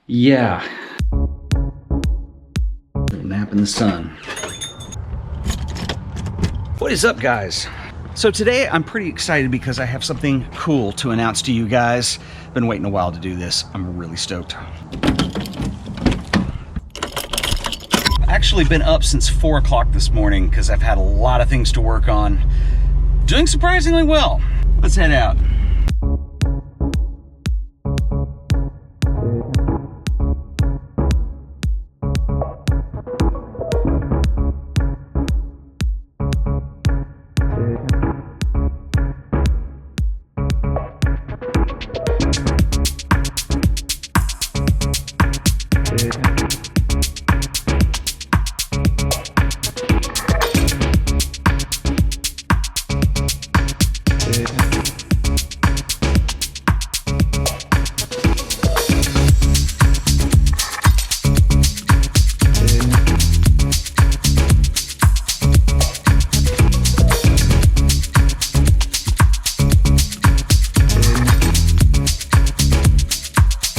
Yeah. Little nap in the sun. What is up, guys? So today I'm pretty excited because I have something cool to announce to you guys. Been waiting a while to do this. I'm really stoked. Actually been up since 4 o'clock this morning because I've had a lot of things to work on. Doing surprisingly well. Let's head out.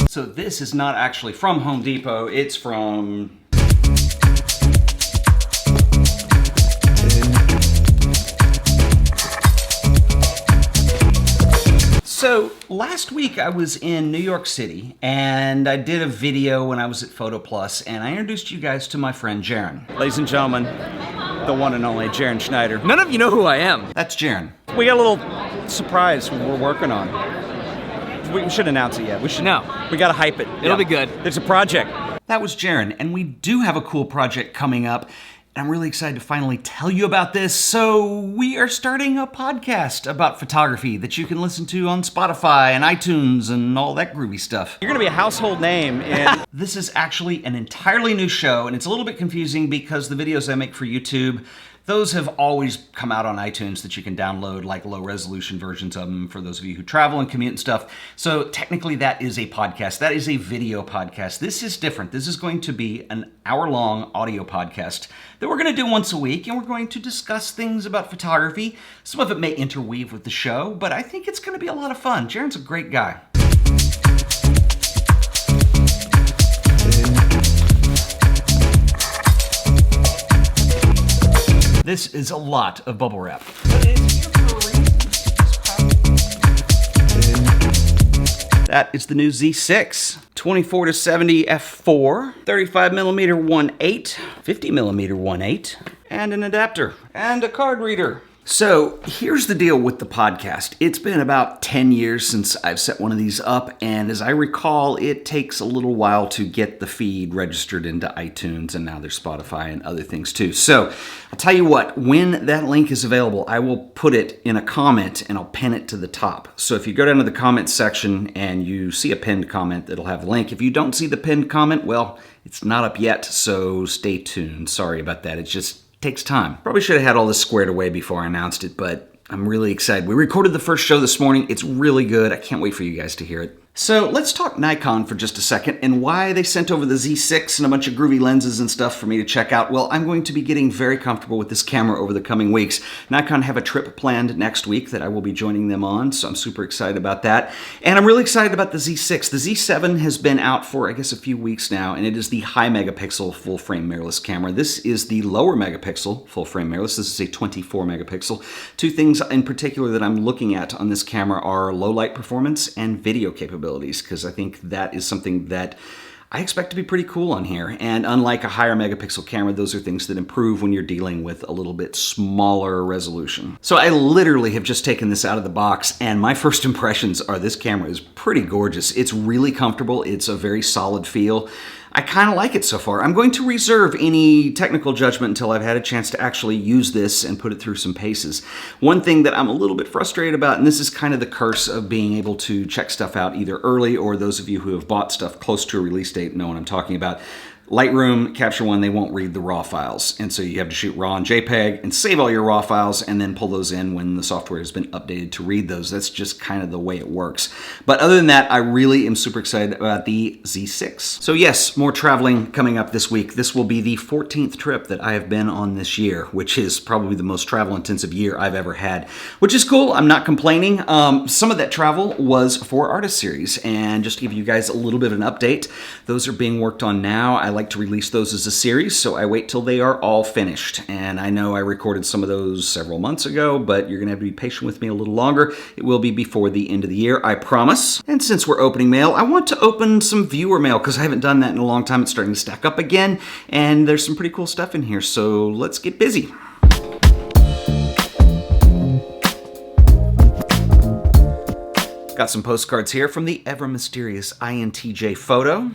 So this is not actually from Home Depot, it's from... So last week I was in New York City and I did a video when I was at Photo Plus and I introduced you guys to my friend Jaron. Ladies and gentlemen, the one and only Jaron Schneider. None of you know who I am. That's Jaron. We got a little surprise we're working on. We should announce it yet. We should. No. We gotta hype it. It'll be good. There's a project. That was Jaron, and we do have a cool project coming up. I'm really excited to finally tell you about this. So we are starting a podcast about photography that you can listen to on Spotify and iTunes and all that groovy stuff. You're gonna be a household name, and this is actually an entirely new show, and it's a little bit confusing because the videos I make for YouTube, those have always come out on iTunes that you can download, like low-resolution versions of them for those of you who travel and commute and stuff. So technically that is a podcast. That is a video podcast. This is different. This is going to be an hour-long audio podcast that we're going to do once a week, and we're going to discuss things about photography. Some of it may interweave with the show, but I think it's going to be a lot of fun. Jaron's a great guy. This is a lot of bubble wrap. But it's here for a reason. That is the new Z6. 24-70 f4, 35mm 1.8, 50mm 1.8, and an adapter, and a card reader. So here's the deal with the podcast. It's been about 10 years since I've set one of these up, and as I recall, it takes a little while to get the feed registered into iTunes, and now there's Spotify and other things too. So I'll tell you what, when that link is available, I will put it in a comment and I'll pin it to the top. So if you go down to the comments section and you see a pinned comment, that'll have the link. If you don't see the pinned comment, well, it's not up yet, so stay tuned. Sorry about that. It just takes time. Probably should have had all this squared away before I announced it, but I'm really excited. We recorded the first show this morning. It's really good. I can't wait for you guys to hear it. So let's talk Nikon for just a second and why they sent over the Z6 and a bunch of groovy lenses and stuff for me to check out. Well, I'm going to be getting very comfortable with this camera over the coming weeks. Nikon have a trip planned next week that I will be joining them on, so I'm super excited about that. And I'm really excited about the Z6. The Z7 has been out for, I guess, a few weeks now, and it is the high megapixel full frame mirrorless camera. This is the lower megapixel full frame mirrorless. This is a 24 megapixel. Two things in particular that I'm looking at on this camera are low light performance and video capability, because I think that is something that I expect to be pretty cool on here. And unlike a higher megapixel camera, those are things that improve when you're dealing with a little bit smaller resolution. So I literally have just taken this out of the box, and my first impressions are this camera is pretty gorgeous. It's really comfortable. It's a very solid feel. I kind of like it so far. I'm going to reserve any technical judgment until I've had a chance to actually use this and put it through some paces. One thing that I'm a little bit frustrated about, and this is kind of the curse of being able to check stuff out either early, or those of you who have bought stuff close to a release date know what I'm talking about. Lightroom, Capture One, they won't read the RAW files. And so you have to shoot RAW and JPEG and save all your RAW files and then pull those in when the software has been updated to read those. That's just kind of the way it works. But other than that, I really am super excited about the Z6. So yes, more traveling coming up this week. This will be the 14th trip that I have been on this year, which is probably the most travel intensive year I've ever had, which is cool. I'm not complaining. Some of that travel was for Artist Series. And just to give you guys a little bit of an update, those are being worked on now. I like to release those as a series, so I wait till they are all finished. And I know I recorded some of those several months ago, but you're gonna have to be patient with me a little longer. It will be before the end of the year, I promise. And since we're opening mail, I want to open some viewer mail because I haven't done that in a long time. It's starting to stack up again, and there's some pretty cool stuff in here, so let's get busy. Got some postcards here from the ever mysterious INTJ photo.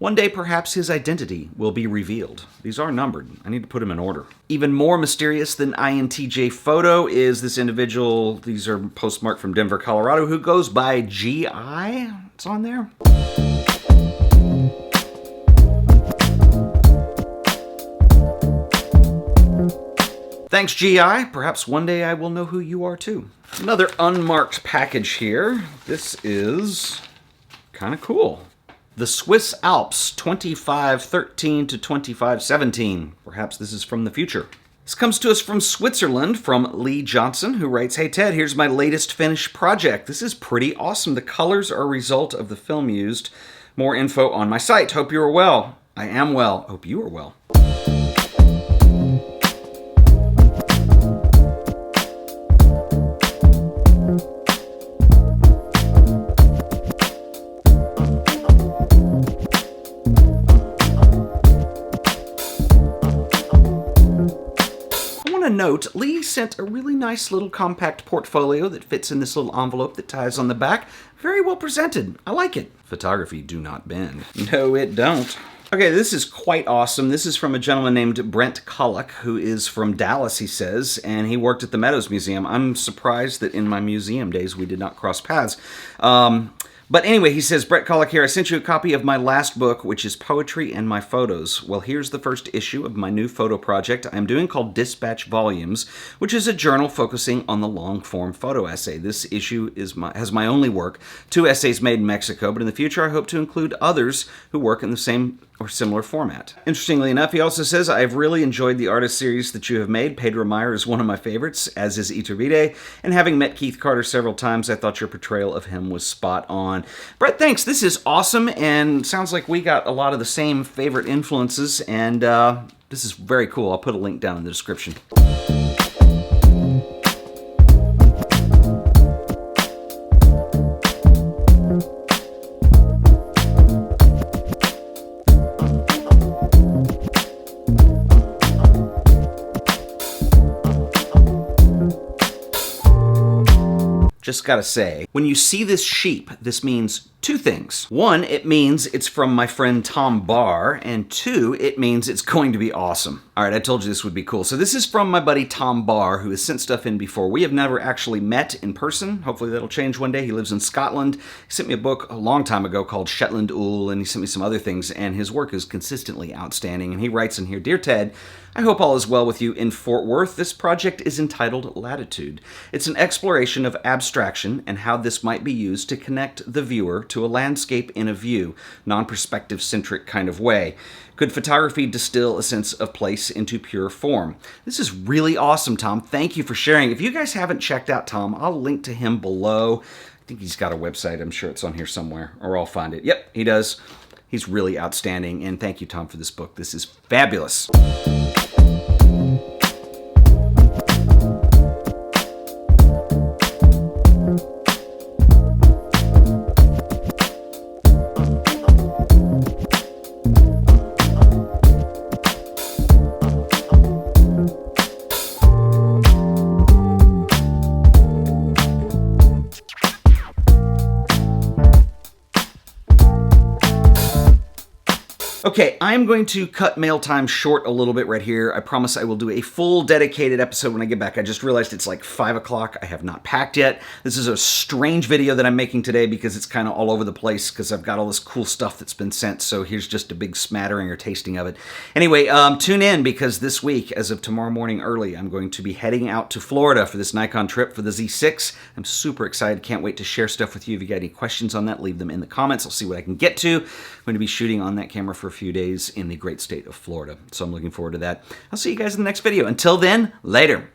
One day, perhaps his identity will be revealed. These are numbered. I need to put them in order. Even more mysterious than INTJ photo is this individual. These are postmarked from Denver, Colorado, who goes by GI. It's on there. Thanks, GI. Perhaps one day I will know who you are too. Another unmarked package here. This is kind of cool. The Swiss Alps, 2513 to 2517. Perhaps this is from the future. This comes to us from Switzerland, from Lee Johnson, who writes, "Hey Ted, here's my latest finished project. This is pretty awesome. The colors are a result of the film used. More info on my site. Hope you are well." I am well. Hope you are well. Note, Lee sent a really nice little compact portfolio that fits in this little envelope that ties on the back. Very well presented. I like it. Photography do not bend. No, it don't. Okay, this is quite awesome. This is from a gentleman named Brent Kullock, who is from Dallas, he says, and he worked at the Meadows Museum. I'm surprised that in my museum days we did not cross paths. But anyway, he says, Brett Kullock here, I sent you a copy of my last book, which is poetry and my photos. Well, here's the first issue of my new photo project I'm doing called Dispatch Volumes, which is a journal focusing on the long-form photo essay. This issue has my only work, 2 essays made in Mexico, but in the future I hope to include others who work in the same or similar format. Interestingly enough, he also says, I've really enjoyed the artist series that you have made. Pedro Meyer is one of my favorites, as is Iturbide, and having met Keith Carter several times, I thought your portrayal of him was spot on. Brett, thanks. This is awesome, and sounds like we got a lot of the same favorite influences, and this is very cool. I'll put a link down in the description. Just gotta say, when you see this sheep, this means 2 things. 1, it means it's from my friend Tom Barr, and 2, it means it's going to be awesome. All right, I told you this would be cool. So this is from my buddy Tom Barr, who has sent stuff in before. We have never actually met in person. Hopefully that'll change one day. He lives in Scotland. He sent me a book a long time ago called Shetland Ool, and he sent me some other things, and his work is consistently outstanding. And he writes in here, Dear Ted, I hope all is well with you in Fort Worth. This project is entitled Latitude. It's an exploration of abstraction and how this might be used to connect the viewer to a landscape in a view, non-perspective centric kind of way. Could photography distill a sense of place into pure form? This is really awesome, Tom. Thank you for sharing. If you guys haven't checked out Tom, I'll link to him below. I think he's got a website. I'm sure it's on here somewhere, or I'll find it. Yep, he does. He's really outstanding, and thank you, Tom, for this book. This is fabulous. Okay, I'm going to cut mail time short a little bit right here. I promise I will do a full dedicated episode when I get back. I just realized it's like 5 o'clock. I have not packed yet. This is a strange video that I'm making today because it's kind of all over the place because I've got all this cool stuff that's been sent. So here's just a big smattering or tasting of it. Anyway, tune in because this week, as of tomorrow morning early, I'm going to be heading out to Florida for this Nikon trip for the Z6. I'm super excited. Can't wait to share stuff with you. If you got any questions on that, leave them in the comments. I'll see what I can get to. I'm going to be shooting on that camera for a few days in the great state of Florida. So I'm looking forward to that. I'll see you guys in the next video. Until then, later.